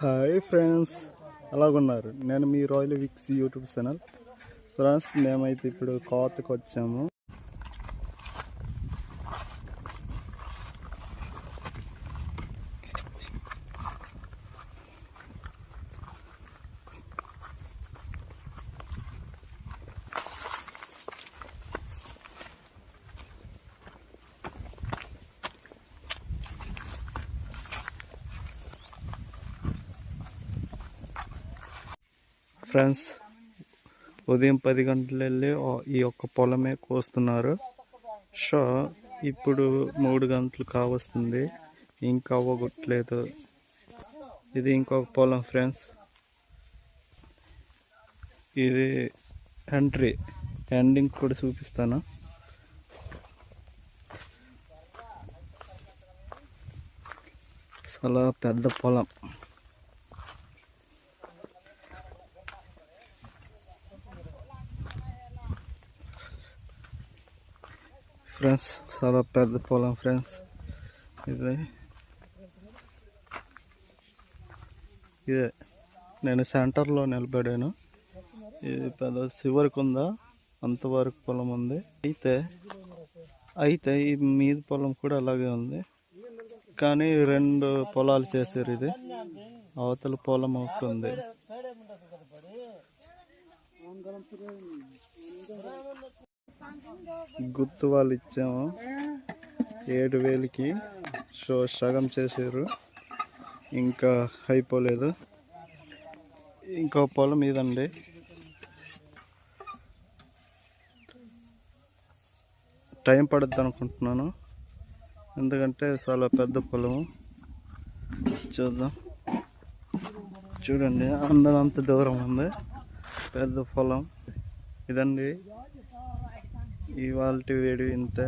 Hi friends, అలాగున్నారు. నేను మీ royal Vicks YouTube channel. Friends, మేమైతే ఇప్పుడు కోతకు వచ్చాము. ఫ్రెండ్స్, ఉదయం 10 గంటలు వెళ్ళి ఈ యొక్క పొలమే కోస్తున్నారు. సో ఇప్పుడు 3 గంటలు కావస్తుంది, ఇంకా అవ్వగొట్టలేదు. ఇది ఇంకొక పొలం ఫ్రెండ్స్. ఇది ఎండింగ్ కూడా చూపిస్తాను. చాలా పెద్ద పొలం. ఫ్రెండ్స్, చాలా పెద్ద పొలం ఫ్రెండ్స్. ఇదే నేను సెంటర్లో నిలబడాను. ఇది పెద్ద చివరికి ఉందా, అంతవరకు పొలం ఉంది. అయితే ఈ మీద పొలం కూడా అలాగే ఉంది, కానీ 2 పొలాలు చేశారు. ఇది అవతల పొలం ఒకటి ఉంది. గుర్తు వాళ్ళు ఇచ్చాము 7,000కి. సో సగం చేశారు, ఇంకా అయిపోలేదు. ఇంకో పొలం ఇదండి. టైం పడుద్ది అనుకుంటున్నాను, ఎందుకంటే చాలా పెద్ద పొలము. చూద్దాం, చూడండి, అంత దూరం ఉంది, పెద్ద పొలం. ఇదండి ఇవాళ వీడియో ఇంతే.